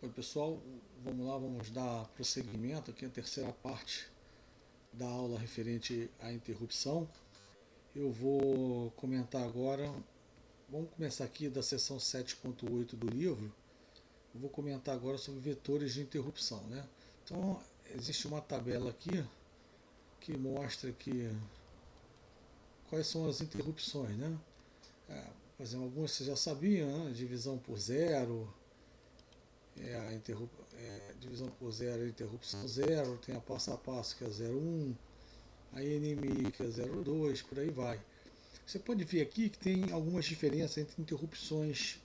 Oi pessoal, vamos lá, vamos dar prosseguimento aqui à terceira parte da aula referente à interrupção. Eu vou comentar agora, vamos começar aqui da seção 7.8 do livro. Eu vou comentar agora sobre vetores de interrupção, né? Então, existe uma tabela aqui que mostra que quais são as interrupções, né? Por exemplo, algumas você já sabia, né? Divisão por zero, divisão por zero é interrupção zero, tem a passo a passo que é 0,1, a NMI que é 0,2, por aí vai. Você pode ver aqui que tem algumas diferenças entre interrupções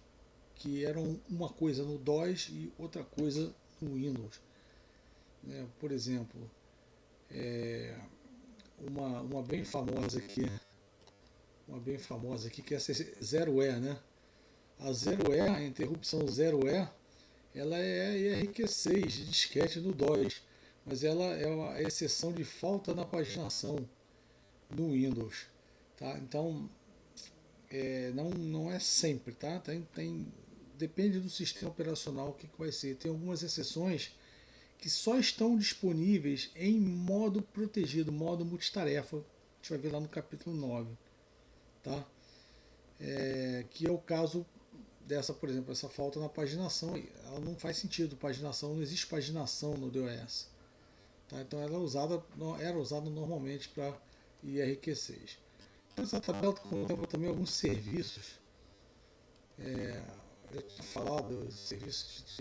que eram uma coisa no DOS e outra coisa no Windows. Por exemplo, uma bem famosa aqui, que é essa 0E, né? A 0E, a interrupção 0E, ela é IRQ6 de disquete no DOS, mas ela é uma exceção de falta na paginação no Windows, tá? Então, não é sempre, tá? Depende do sistema operacional o que vai ser. Tem algumas exceções que só estão disponíveis em modo protegido, modo multitarefa. A gente vai ver lá no capítulo 9, tá? Que é o caso dessa, por exemplo, essa falta na paginação. Ela não faz sentido, paginação, não existe paginação no DOS. Tá? Então ela era usada normalmente para IRQ6. Então, essa tabela contempla também alguns serviços. Eu tinha falado dos serviços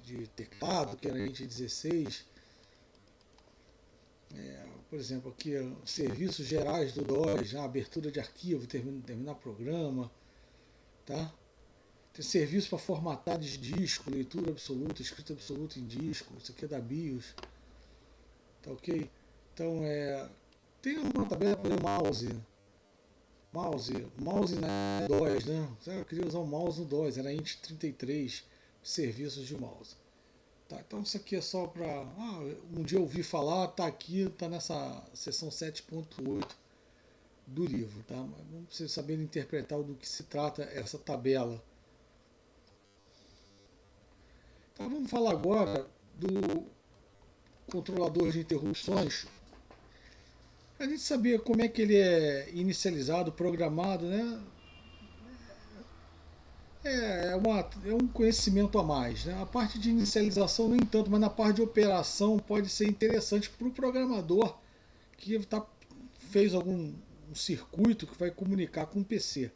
de teclado, que era NT16. Por exemplo, aqui serviços gerais do DOS, abertura de arquivo, terminar programa. Tá? Tem serviço para formatar de disco, leitura absoluta, escrita absoluta em disco. Isso aqui é da BIOS. Tá ok? Então, tem uma tabela para o mouse na DOS, né? Eu queria usar o mouse no DOS, era INT33, serviços de mouse. Tá, então isso aqui é só para... um dia eu ouvi falar, tá aqui, tá nessa seção 7.8 do livro, tá? Mas não precisa saber interpretar do que se trata essa tabela. Então vamos falar agora do controlador de interrupções. A gente saber como é que ele é inicializado, programado, né? É um conhecimento a mais, né? A parte de inicialização nem tanto, mas na parte de operação pode ser interessante para o programador que fez algum circuito que vai comunicar com o PC.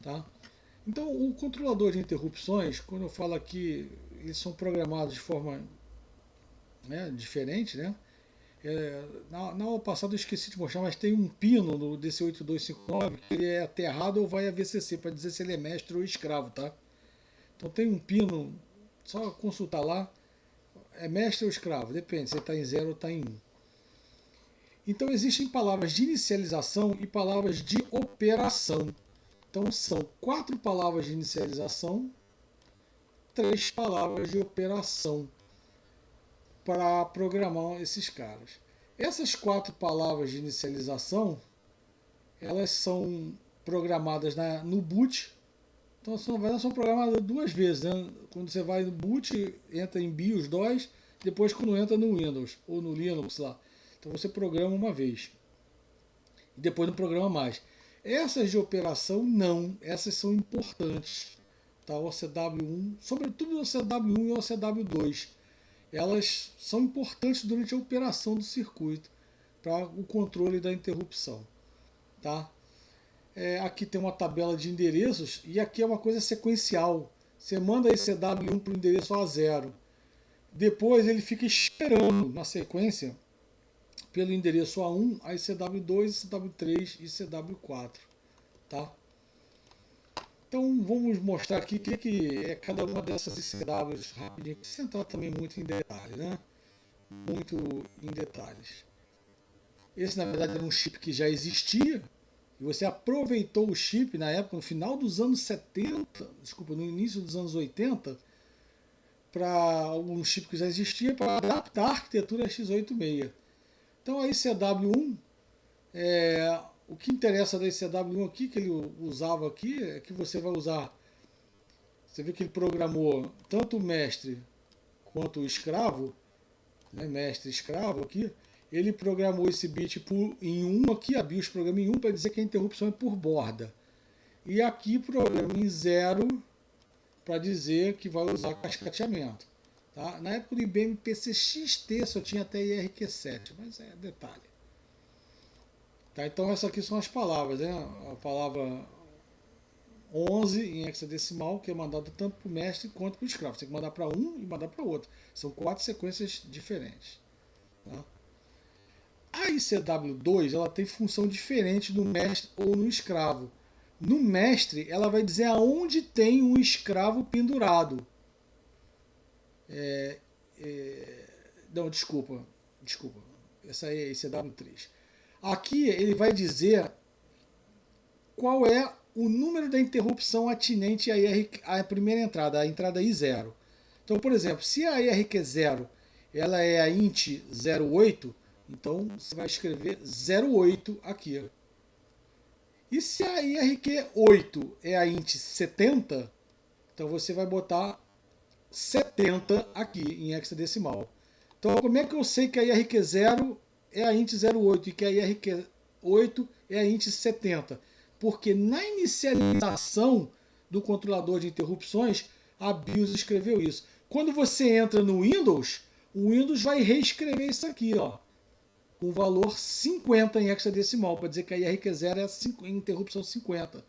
Tá? Então o controlador de interrupções, quando eu falo aqui, eles são programados de forma diferente, né? Na aula passada eu esqueci de mostrar, mas tem um pino no DC8259 que ele é aterrado ou vai a VCC para dizer se ele é mestre ou escravo, tá? Então tem um pino, só consultar lá, é mestre ou escravo, depende se ele está em 0 ou está em 1. Então existem palavras de inicialização e palavras de operação. Então são 4 palavras de inicialização, 3 palavras de operação para programar esses caras. Essas 4 palavras de inicialização, elas são programadas no boot. Então, na verdade, são programadas 2 vezes. Né? Quando você vai no boot, entra em BIOS DOS, depois quando entra no Windows ou no Linux lá. Então você programa uma vez. E depois não programa mais. Essas de operação, não. Essas são importantes. Tá? O OCW1, sobretudo o OCW1 e o OCW2. Elas são importantes durante a operação do circuito para o controle da interrupção. Tá? Aqui tem uma tabela de endereços e aqui é uma coisa sequencial. Você manda esse CW1 para o endereço A0. Depois ele fica esperando na sequência pelo endereço A1, aí CW2, CW3 e CW4. Tá? Então vamos mostrar aqui o que é cada uma dessas ICWs rapidinho, sem entrar também muito em detalhes, né? Muito em detalhes. Esse na verdade era um chip que já existia, e você aproveitou o chip na época, no final dos anos 70, desculpa, no início dos anos 80, para um chip que já existia, para adaptar a arquitetura x86. Então a ICW1, o que interessa da ICW1 aqui, que ele usava aqui, é que você vai usar. Você vê que ele programou tanto o mestre quanto o escravo, né, mestre escravo aqui, ele programou esse bit em 1 aqui, a BIOS programa em 1 para dizer que a interrupção é por borda. E aqui programa em 0 para dizer que vai usar cascateamento. Tá? Na época do IBM PC XT só tinha até IRQ7, mas é detalhe. Tá? Então essas aqui são as palavras, né? A palavra 11 em hexadecimal, que é mandado tanto para o mestre quanto para o escravo. Você tem que mandar para um e mandar para o outro. São 4 sequências diferentes. Tá? A ICW2 ela tem função diferente no mestre ou no escravo. No mestre, ela vai dizer aonde tem um escravo pendurado. Não, desculpa. Essa aí é ICW3. Aqui ele vai dizer qual é o número da interrupção atinente à primeira entrada, a entrada I0. Então, por exemplo, se a IRQ0 ela é a int 08, então você vai escrever 08 aqui. E se a IRQ8 é a int 70, então você vai botar 70 aqui em hexadecimal. Então, como é que eu sei que a IRQ0 é a int 08 e que a IRQ8 é a int 70? Porque na inicialização do controlador de interrupções, a BIOS escreveu isso. Quando você entra no Windows, o Windows vai reescrever isso aqui, ó, com o valor 50 em hexadecimal, para dizer que a IRQ0 é a interrupção 50.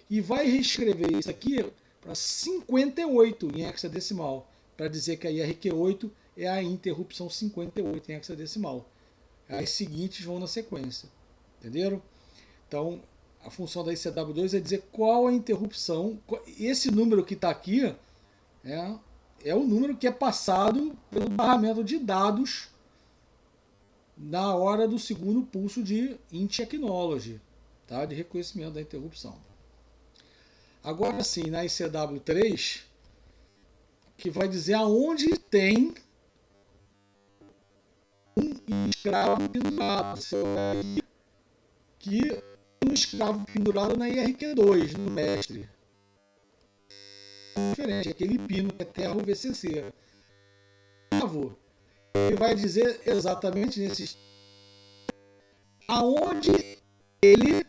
E vai reescrever isso aqui para 58 em hexadecimal, para dizer que a IRQ8 é a interrupção 58 em hexadecimal. As seguintes vão na sequência. Entenderam? Então, a função da ICW2 é dizer qual a interrupção. Esse número que está aqui é o número que é passado pelo barramento de dados na hora do segundo pulso de int acknowledge, tá? De reconhecimento da interrupção. Agora sim, na ICW3, que vai dizer aonde tem um escravo pendurado. Que um escravo pendurado na IRQ2, no mestre. Diferente, aquele pino que é terra ou VCC. Ele vai dizer exatamente nesses aonde ele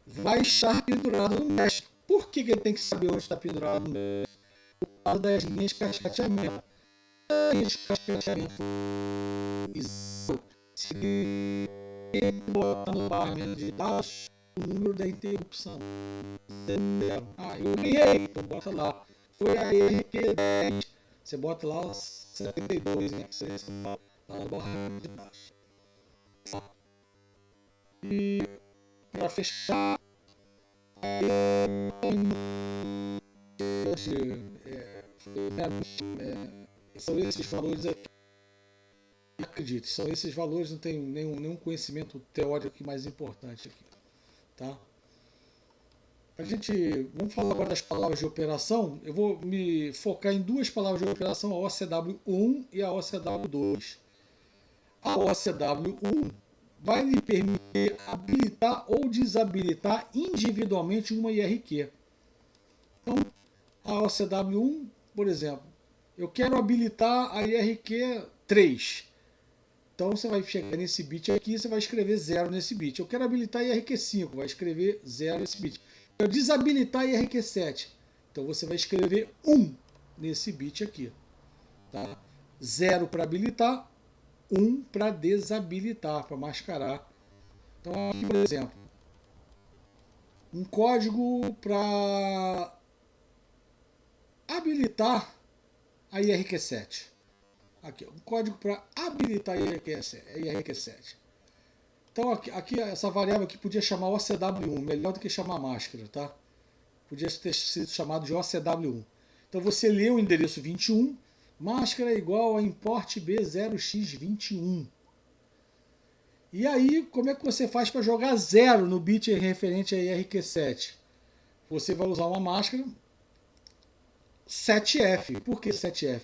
vai estar pendurado no mestre. Por que ele tem que saber onde está pendurado no mestre? Por causa das linhas de cascateamento. As linhas de cascateamento. Se ele botar no barramento de dados o número da interrupção. Eu ganhei, então bota lá. Foi a IRQ10. Você bota lá 72, né? Você lá no barramento de dados. E para fechar, são esses valores aqui. Acredite, são esses valores, não tem nenhum conhecimento teórico aqui mais importante aqui, tá? Vamos falar agora das palavras de operação. Eu vou me focar em duas palavras de operação, a OCW1 e a OCW2. A OCW1 vai lhe permitir habilitar ou desabilitar individualmente uma IRQ. Então, a OCW1, por exemplo, eu quero habilitar a IRQ 3. Então você vai chegar nesse bit aqui, você vai escrever 0 nesse bit. Eu quero habilitar a IRQ5, vai escrever 0 nesse bit. Eu quero desabilitar a IRQ7. Então você vai escrever 1 nesse bit aqui. Tá? 0 para habilitar, 1 para desabilitar, para mascarar. Então aqui, por exemplo, um código para habilitar a IRQ7. Aqui, um código para habilitar a IRQ7. Então aqui essa variável aqui podia chamar OCW1, melhor do que chamar máscara, tá? Podia ter sido chamado de OCW1. Então você lê o endereço 21, máscara é igual a import B0x21. E aí, como é que você faz para jogar 0 no bit referente a IRQ7? Você vai usar uma máscara 7F. Por que 7F?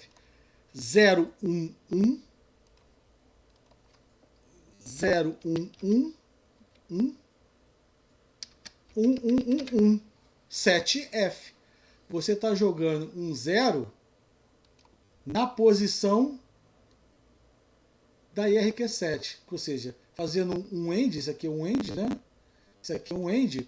011 011 7F. Você está jogando um 0 na posição da IRQ7, ou seja, fazendo um AND, isso aqui é um AND, né? Isso aqui é um AND,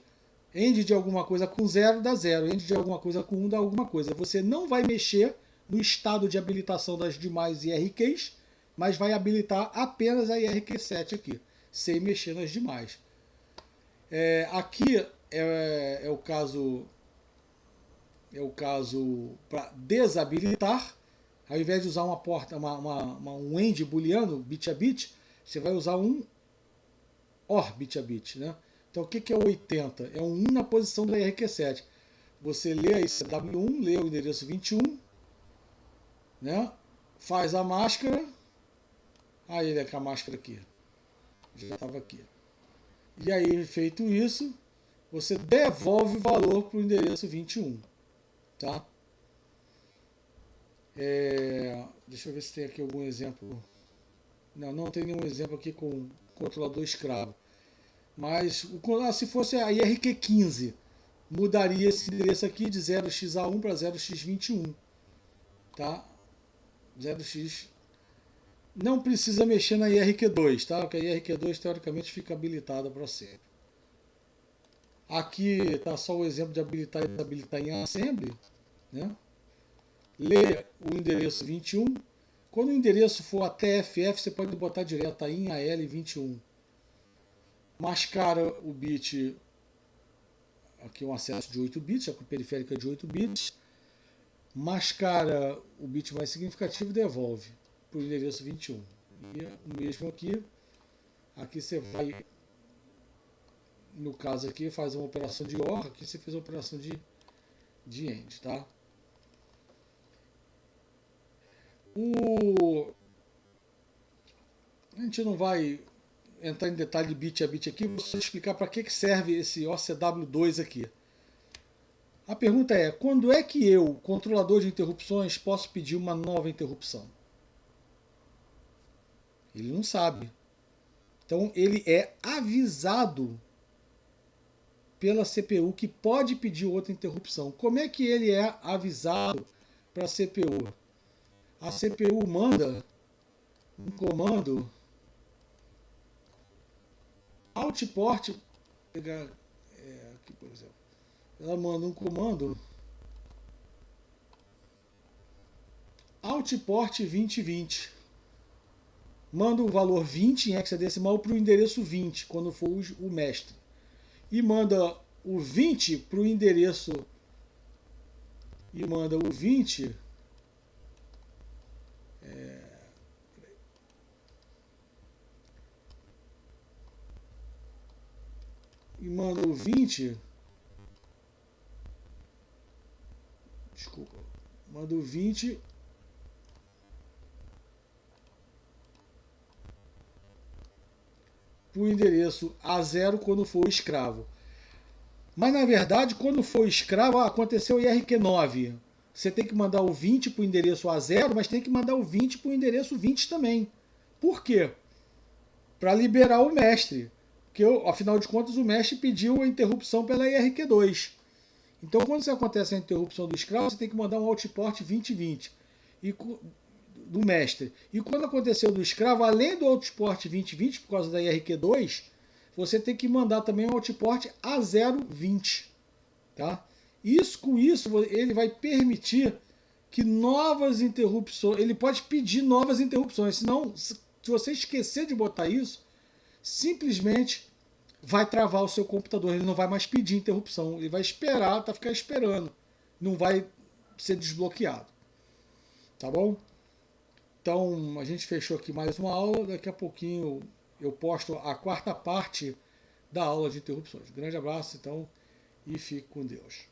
AND de alguma coisa com 0 dá 0, AND de alguma coisa com 1 dá alguma coisa. Você não vai mexer no estado de habilitação das demais IRQs, mas vai habilitar apenas a IRQ7 aqui, sem mexer nas demais. Aqui é o caso para desabilitar. Ao invés de usar um AND booleano, bit a bit, você vai usar um OR bit a bit, né? Então o que é o 80? É um 1 na posição da IRQ7. Você lê aí CW1, lê o endereço 21, né? Faz a máscara. Aí ele é com a máscara aqui. Já estava aqui. E aí, feito isso, você devolve o valor para o endereço 21. Tá? Deixa eu ver se tem aqui algum exemplo. Não tem nenhum exemplo aqui com controlador escravo. Mas se fosse a IRQ15, mudaria esse endereço aqui de 0xa1 para 0x21. Tá? 0x. Não precisa mexer na IRQ2, tá? Porque a IRQ2 teoricamente fica habilitada para sempre. Aqui está só o exemplo de habilitar e desabilitar em assembly, né? Lê o endereço 21. Quando o endereço for até FF, você pode botar direto aí em AL21. Mascara o bit, aqui um acesso de 8 bits, a periférica de 8 bits. Mascara o bit mais significativo e devolve para o endereço 21. E o mesmo aqui. Aqui você vai, no caso aqui, faz uma operação de OR, aqui você fez uma operação de AND, tá? A gente não vai entrar em detalhe bit a bit aqui, vou só explicar para que serve esse OCW2 aqui. A pergunta é, quando é que eu, controlador de interrupções, posso pedir uma nova interrupção? Ele não sabe. Então ele é avisado pela CPU que pode pedir outra interrupção. Como é que ele é avisado para a CPU? A CPU manda um comando outport, pegar aqui por exemplo, ela manda um comando outport 2020, manda o valor 20 em hexadecimal para o endereço 20 quando for o mestre, e manda o 20 para o endereço e manda o 20 e manda o 20, desculpa, manda o 20 para o endereço A0 quando for escravo. Mas na verdade, quando for escravo, aconteceu o IRQ9. Você tem que mandar o 20 para o endereço A0, mas tem que mandar o 20 para o endereço 20 também. Por quê? Para liberar o mestre. Porque, afinal de contas, o mestre pediu a interrupção pela IRQ2. Então, quando você acontece a interrupção do escravo, você tem que mandar um outport 2020 do mestre. E quando aconteceu do escravo, além do outport 2020, por causa da IRQ2, você tem que mandar também um outport A020. Tá? Com isso, ele vai permitir que novas interrupções... Ele pode pedir novas interrupções. Senão, se você esquecer de botar isso, simplesmente vai travar o seu computador. Ele não vai mais pedir interrupção. Ele vai esperar, ficar esperando. Não vai ser desbloqueado. Tá bom? Então, a gente fechou aqui mais uma aula. Daqui a pouquinho eu posto a quarta parte da aula de interrupções. Grande abraço, então, e fique com Deus.